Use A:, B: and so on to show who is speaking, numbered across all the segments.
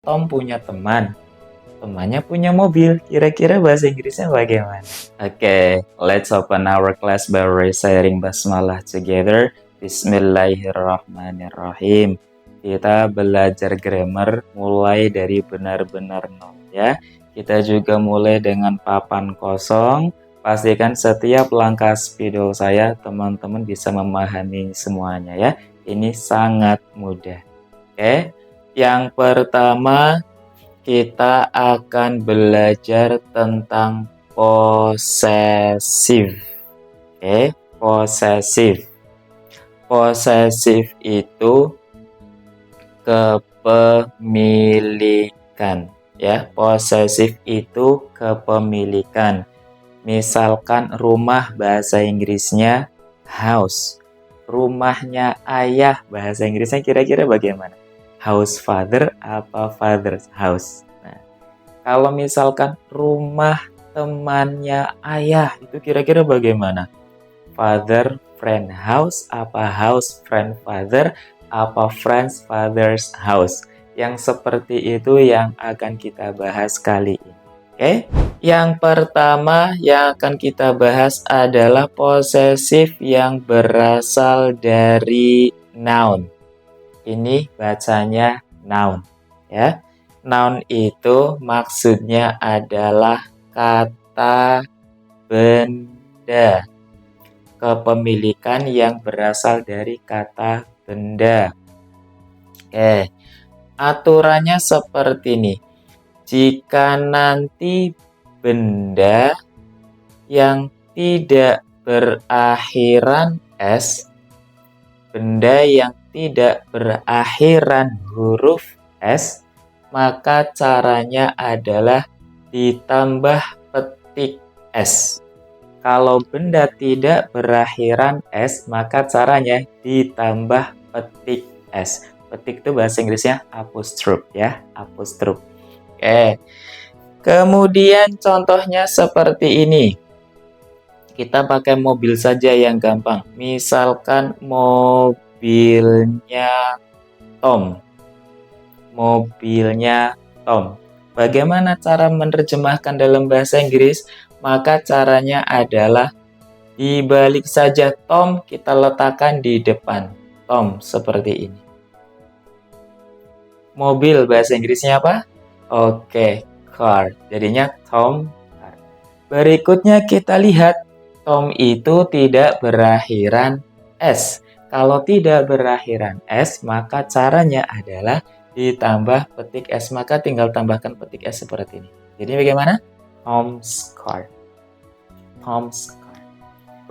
A: Tom punya teman. Temannya punya mobil. Kira-kira bahasa Inggrisnya bagaimana? Oke, let's open our class by reciting basmalah together. Bismillahirrahmanirrahim. Kita belajar grammar mulai dari benar-benar nol ya. Kita juga mulai dengan papan kosong. Pastikan setiap langkah spidol saya teman-teman bisa memahami semuanya ya. Ini sangat mudah. Oke. Yang pertama kita akan belajar tentang possessive. Oke, possessive. Possessive itu kepemilikan ya. Possessive itu kepemilikan. Misalkan rumah bahasa Inggrisnya house. Rumahnya ayah bahasa Inggrisnya kira-kira bagaimana? House father apa father's house? Nah, kalau misalkan rumah temannya ayah itu kira-kira bagaimana? Father friend house apa house friend father apa friend's father's house? Yang seperti itu yang akan kita bahas kali ini. Oke? Yang pertama yang akan kita bahas adalah possessive yang berasal dari noun. Ini bacanya noun ya. Noun itu maksudnya adalah kata benda. Kepemilikan yang berasal dari kata benda. Oke. Aturannya seperti ini. Jika nanti benda yang tidak berakhiran S, benda yang tidak berakhiran huruf S, maka caranya adalah ditambah petik S. Kalau benda tidak berakhiran S, maka caranya ditambah petik S. Petik itu bahasa Inggrisnya apostrophe ya, apostrophe. Oke. Kemudian contohnya seperti ini. Kita pakai mobil saja yang gampang. Misalkan mobilnya Tom. Mobilnya Tom. Bagaimana cara menerjemahkan dalam bahasa Inggris? Maka caranya adalah dibalik saja Tom, kita letakkan di depan. Tom seperti ini. Mobil bahasa Inggrisnya apa? Oke, car. Jadinya Tom car. Berikutnya kita lihat Tom itu tidak berakhiran S. Kalau tidak berakhiran S, maka caranya adalah ditambah petik S. Maka tinggal tambahkan petik S seperti ini. Jadi bagaimana? Tom's car. Tom's car.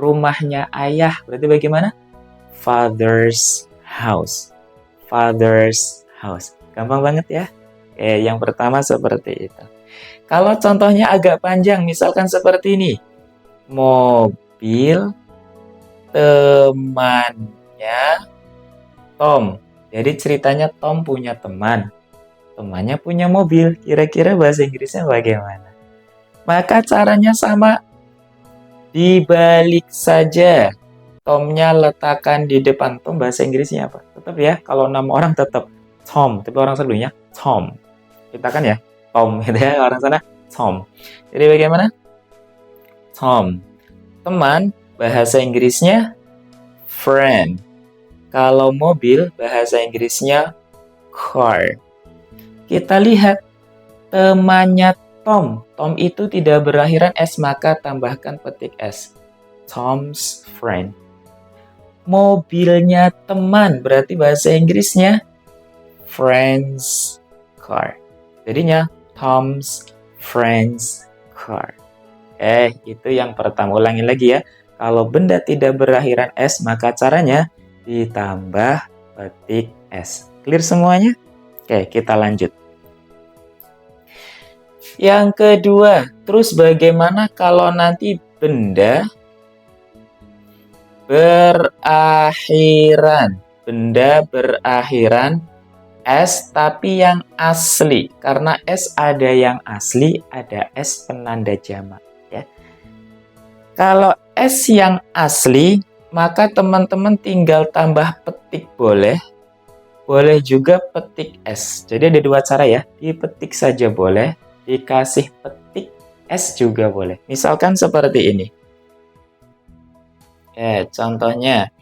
A: Rumahnya ayah berarti bagaimana? Father's house. Father's house. Gampang banget ya. Oke, yang pertama seperti itu. Kalau contohnya agak panjang, misalkan seperti ini. Mobil temannya Tom. Jadi ceritanya Tom punya teman. Temannya punya mobil. Kira-kira bahasa Inggrisnya bagaimana? Maka caranya sama. Dibalik saja. Tomnya letakkan di depan. Tom bahasa Inggrisnya apa? Tetap ya, kalau nama orang tetap Tom. Tapi orang sebelumnya Tom. Kita kan ya Tom gitu ya, orang sana Tom. Jadi bagaimana? Tom. Teman bahasa Inggrisnya friend. Kalau mobil bahasa Inggrisnya car. Kita lihat temannya Tom. Tom itu tidak berakhiran S, maka tambahkan petik S. Tom's friend. Mobilnya teman berarti bahasa Inggrisnya friend's car. Jadinya Tom's friend's car. Itu yang pertama. Ulangi lagi ya. Kalau benda tidak berakhiran S, maka caranya ditambah petik S. Clear semuanya? Oke, kita lanjut. Yang kedua, terus bagaimana kalau nanti benda berakhiran? Benda berakhiran S tapi yang asli. Karena S ada yang asli, ada S penanda jamak ya. Kalau S yang asli, maka teman-teman tinggal tambah petik boleh boleh juga petik S. Jadi ada dua cara ya, dipetik saja boleh, dikasih petik S juga boleh. Misalkan seperti ini. Contohnya,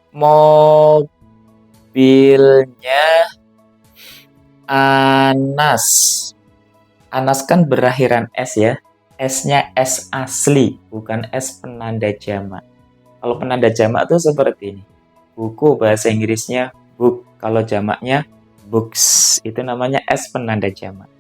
A: mobilnya Anas. Anas kan berakhiran S ya. S-nya S asli, bukan S penanda jamak. Kalau penanda jamak tuh seperti ini. Buku bahasa Inggrisnya book. Kalau jamaknya books. Itu namanya S penanda jamak.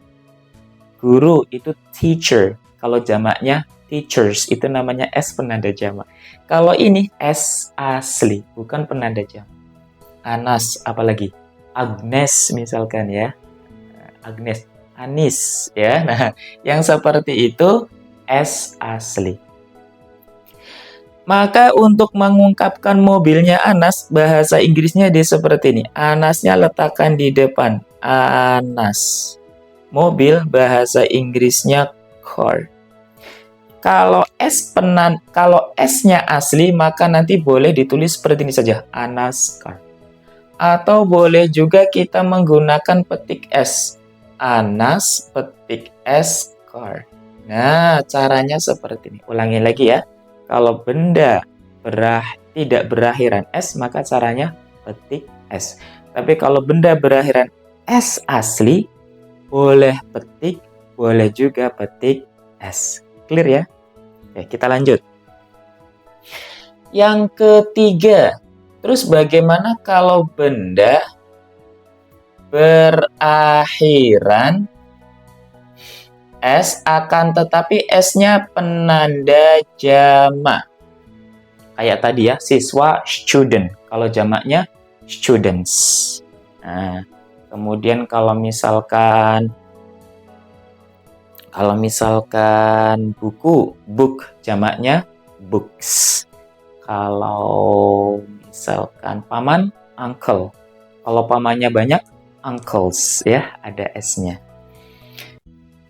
A: Guru itu teacher. Kalau jamaknya teachers. Itu namanya S penanda jamak. Kalau ini S asli, bukan penanda jamak. Anas, apalagi Agnes misalkan ya. Agnes, Anis ya. Nah, yang seperti itu S asli. Maka untuk mengungkapkan mobilnya Anas, bahasa Inggrisnya dia seperti ini. Anasnya letakkan di depan. Anas. Mobil bahasa Inggrisnya car. Kalau S-nya asli, maka nanti boleh ditulis seperti ini saja. Anas car. Atau boleh juga kita menggunakan petik S. Anas petik S car. Nah, caranya seperti ini. Ulangi lagi ya. Kalau benda tidak berakhiran S, maka caranya petik S. Tapi kalau benda berakhiran S asli, boleh petik, boleh juga petik S. Clear ya? Oke, kita lanjut. Yang ketiga, terus bagaimana kalau benda berakhiran S akan tetapi S-nya penanda jamak. Kayak tadi ya, siswa student. Kalau jamaknya students. Nah, kemudian kalau misalkan buku, book, jamaknya books. Kalau misalkan paman, uncle. Kalau pamannya banyak, uncles ya, ada S-nya.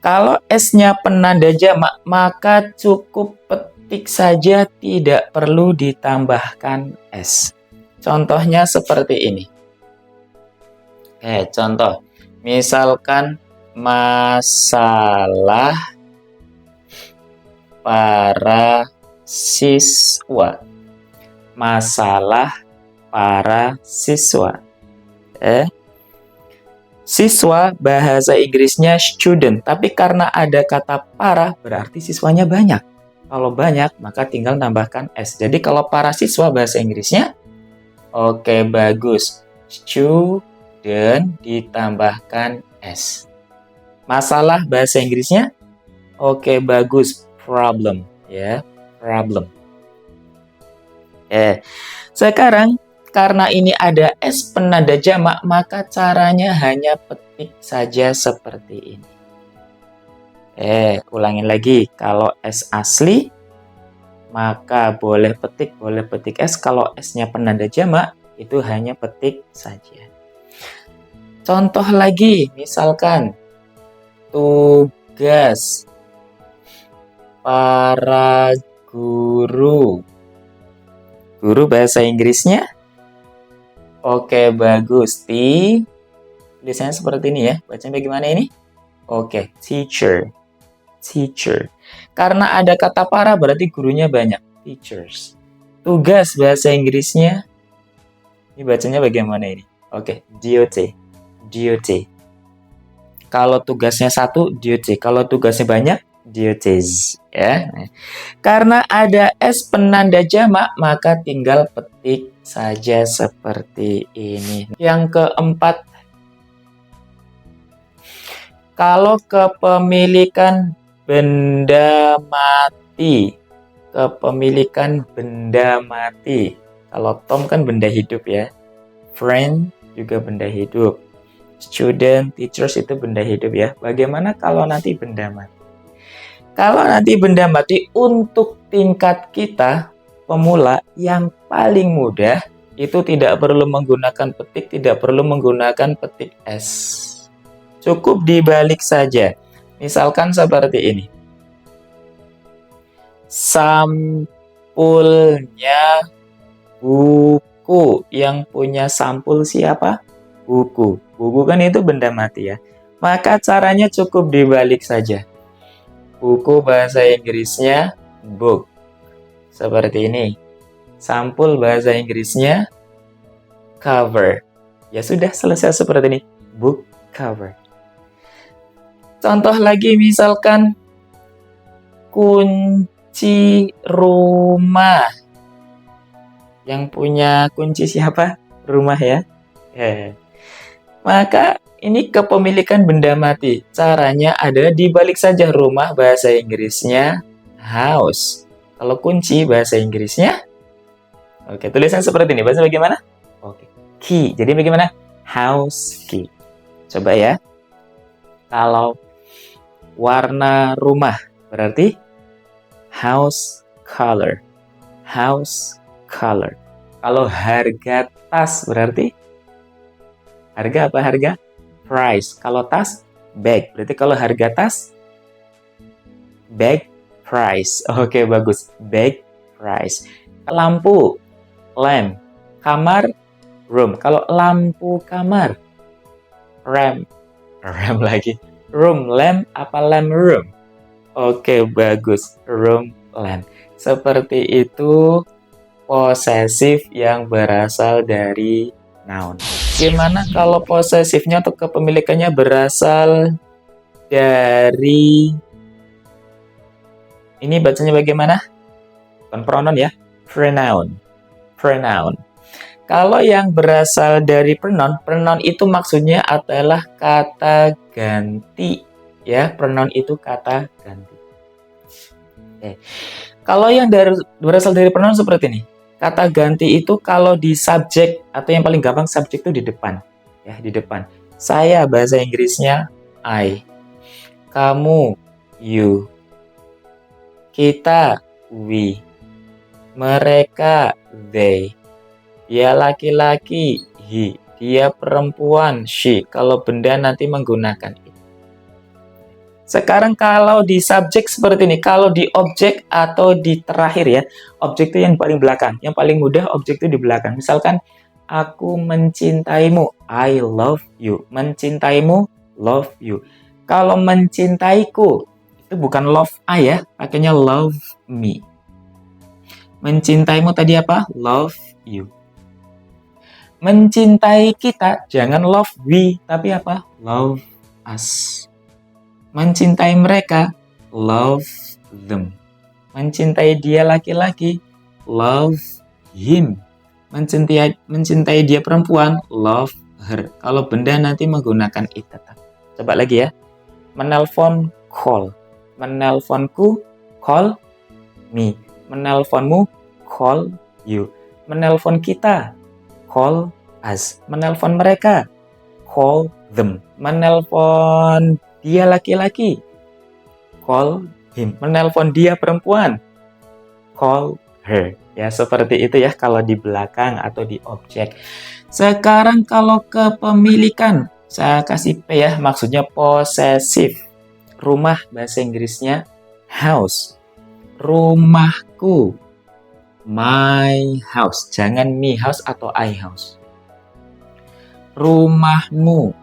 A: Kalau S-nya penanda jamak, maka cukup petik saja, tidak perlu ditambahkan S. Contohnya seperti ini. Contoh. Misalkan masalah para siswa. Masalah para siswa. Siswa bahasa Inggrisnya student, tapi karena ada kata para berarti siswanya banyak. Kalau banyak maka tinggal tambahkan S. Jadi kalau para siswa bahasa Inggrisnya, oke bagus, student ditambahkan S. Masalah bahasa Inggrisnya, oke bagus, problem ya, problem. Sekarang karena ini ada S penanda jamak, maka caranya hanya petik saja seperti ini. Ulangin lagi. Kalau S asli, maka boleh petik S. Kalau S-nya penanda jamak, itu hanya petik saja. Contoh lagi, misalkan tugas para guru. Guru bahasa Inggrisnya, oke, bagus. Tulisannya seperti ini ya. Bacanya bagaimana ini? Oke, teacher. Teacher. Karena ada kata para berarti gurunya banyak. Teachers. Tugas bahasa Inggrisnya, ini bacanya bagaimana ini? Oke, duty. Duty. Kalau tugasnya satu, duty. Kalau tugasnya banyak, duties. Ya. Karena ada S penanda jamak, maka tinggal petik saja seperti ini. Yang keempat, kalau kepemilikan benda mati. Kepemilikan benda mati. Kalau Tom kan benda hidup ya. Friend juga benda hidup. Student, teachers itu benda hidup ya. Bagaimana kalau nanti benda mati? Kalau nanti benda mati untuk tingkat kita pemula yang paling mudah itu tidak perlu menggunakan petik, tidak perlu menggunakan petik S. Cukup dibalik saja. Misalkan seperti ini. Sampulnya buku. Yang punya sampul siapa? buku. Buku kan itu benda mati ya. Maka caranya cukup dibalik saja. Buku bahasa Inggrisnya book. Seperti ini. Sampul bahasa Inggrisnya cover. Ya sudah, selesai seperti ini. Book cover. Contoh lagi misalkan kunci rumah. Yang punya kunci siapa? Rumah ya. Maka ini kepemilikan benda mati. Caranya ada dibalik saja. Rumah bahasa Inggrisnya house. Kalau kunci bahasa Inggrisnya, oke, tulisan seperti ini. Bahasa bagaimana? Oke, key. Jadi bagaimana? House key. Coba ya. Kalau warna rumah berarti house color. House color. Kalau harga tas berarti harga apa? Harga price. Kalau tas bag. Berarti kalau harga tas bag price. Oke, bagus. Bag price. Lampu lamp. Kamar room. Kalau lampu kamar lamp. Lamp lagi. Room lamp apa lamp room? Oke, bagus. Room lamp. Seperti itu posesif yang berasal dari noun. Gimana kalau posesifnya atau kepemilikannya berasal dari ini bacanya bagaimana? Bukan pronoun ya, pronoun. Pronoun. Kalau yang berasal dari pronoun itu maksudnya adalah kata ganti. Ya, pronoun itu kata ganti. Oke. Kalau yang berasal dari pronoun seperti ini. Kata ganti itu kalau di subjek atau yang paling gampang subjek itu di depan. Ya, di depan. Saya bahasa Inggrisnya I. Kamu you. Kita we. Mereka they. Dia laki-laki he. Dia perempuan she. Kalau benda nanti menggunakan it. Sekarang kalau di subjek seperti ini, kalau di objek atau di terakhir ya, objek itu yang paling belakang, yang paling mudah objek itu di belakang. Misalkan, aku mencintaimu, I love you. Mencintaimu, love you. Kalau mencintaiku, itu bukan love I ya, pakainya love me. Mencintaimu tadi apa? Love you. Mencintai kita, jangan love we, tapi apa? Love us. Mencintai mereka, love them. Mencintai dia laki-laki, love him. Mencintai dia perempuan, love her. Kalau benda nanti menggunakan it tetap. Coba lagi ya. Menelpon, call. Menelponku, call me. Menelponmu, call you. Menelpon kita, call us. Menelpon mereka, call them. Menelpon dia laki-laki, call him. Menelpon dia perempuan, call her. Ya, seperti itu ya kalau di belakang atau di objek. Sekarang kalau kepemilikan, saya kasih P ya, maksudnya posesif. Rumah bahasa Inggrisnya house. Rumahku, my house. Jangan me house atau I house. Rumahmu,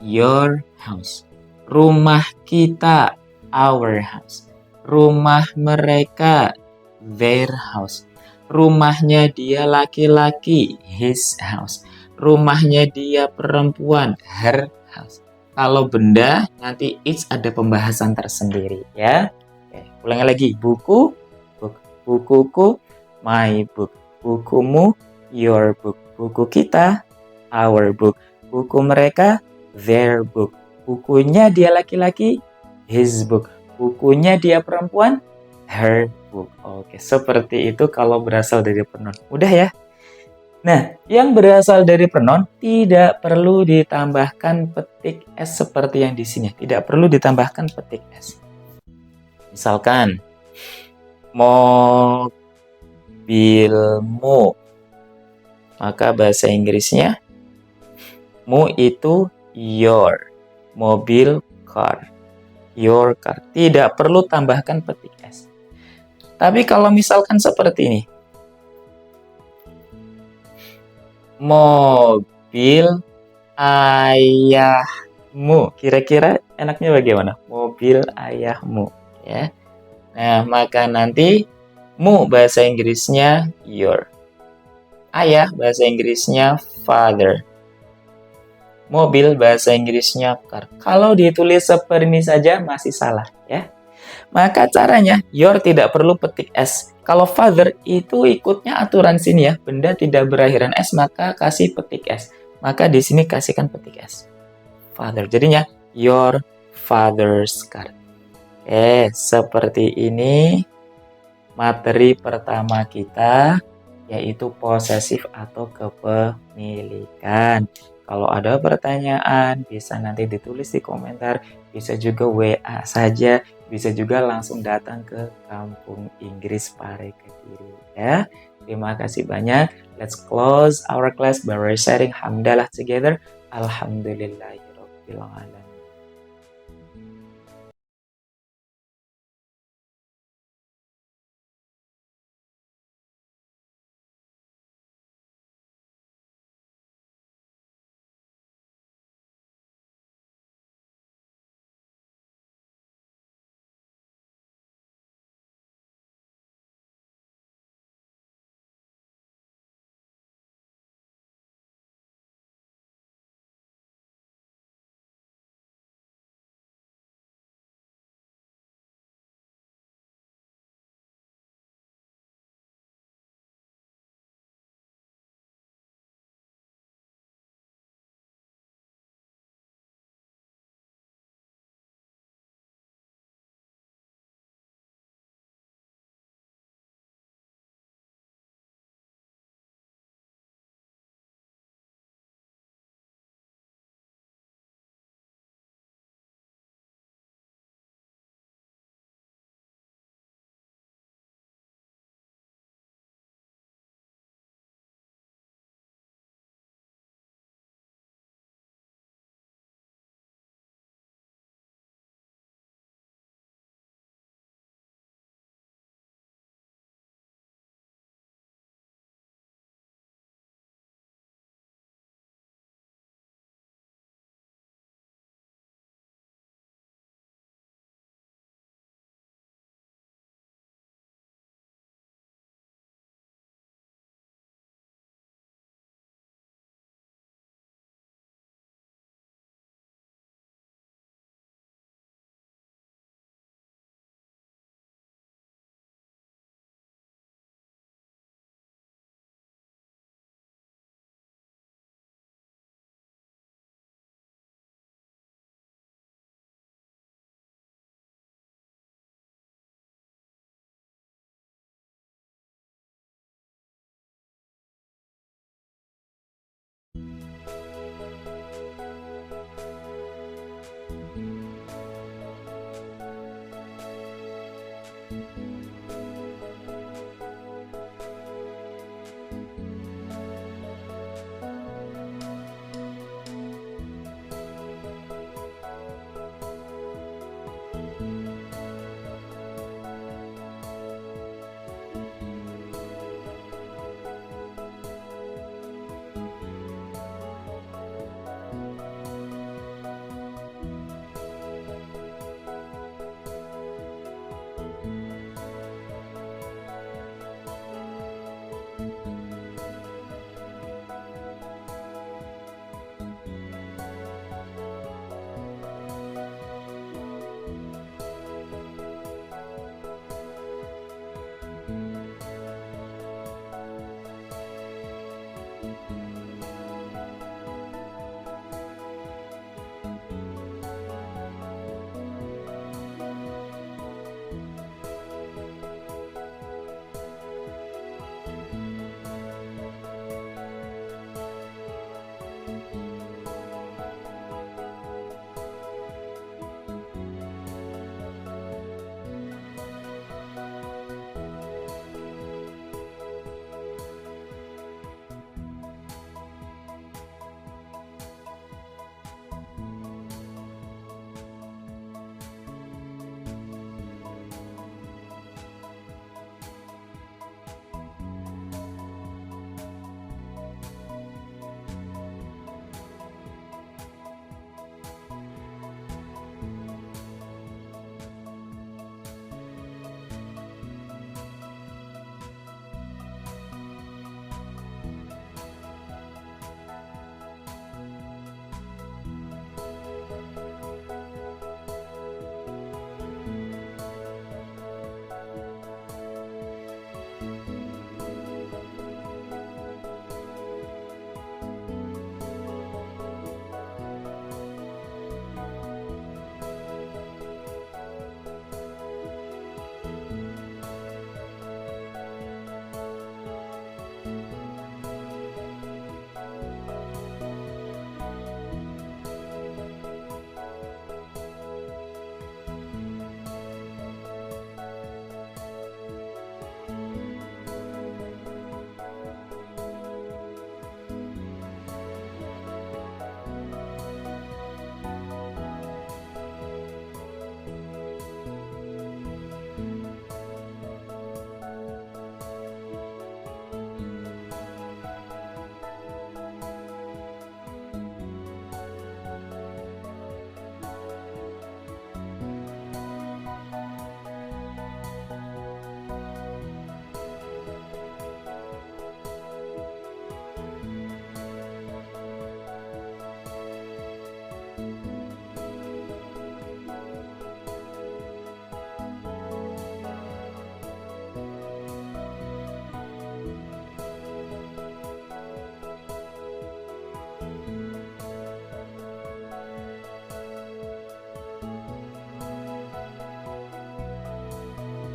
A: your house. Rumah kita, our house. Rumah mereka, their house. Rumahnya dia laki-laki, his house. Rumahnya dia perempuan, her house. Kalau benda, nanti each ada pembahasan tersendiri ya. Oke, ulangi lagi. Buku, book. Bukuku, my book. Bukumu, your book. Buku kita, our book. Buku mereka, their book. Bukunya dia laki-laki, his book. Bukunya dia perempuan, her book. Oke, seperti itu kalau berasal dari pronoun. Mudah ya? Nah, yang berasal dari pronoun tidak perlu ditambahkan petik S seperti yang di sini. Tidak perlu ditambahkan petik S. Misalkan, mobilmu. Maka bahasa Inggrisnya, mu itu your. Mobil, car. Your car. Tidak perlu tambahkan petik S. Tapi kalau misalkan seperti ini. Mobil ayahmu. Kira-kira enaknya bagaimana? Mobil ayahmu, ya. Nah, maka nanti mu bahasa Inggrisnya your. Ayah bahasa Inggrisnya father. Mobil bahasa Inggrisnya car. Kalau ditulis seperti ini saja masih salah, ya. Maka caranya, your tidak perlu petik S. Kalau father itu ikutnya aturan sini ya, benda tidak berakhiran S, maka kasih petik S. Maka di sini kasihkan petik S. Father. Jadinya, your father's car. Seperti ini materi pertama kita, yaitu posesif atau kepemilikan. Kalau ada pertanyaan, bisa nanti ditulis di komentar, bisa juga WA saja, bisa juga langsung datang ke Kampung Inggris Pare Kediri, ya. Terima kasih banyak. Let's close our class by reciting hamdalah together. Alhamdulillahirabbil alamin.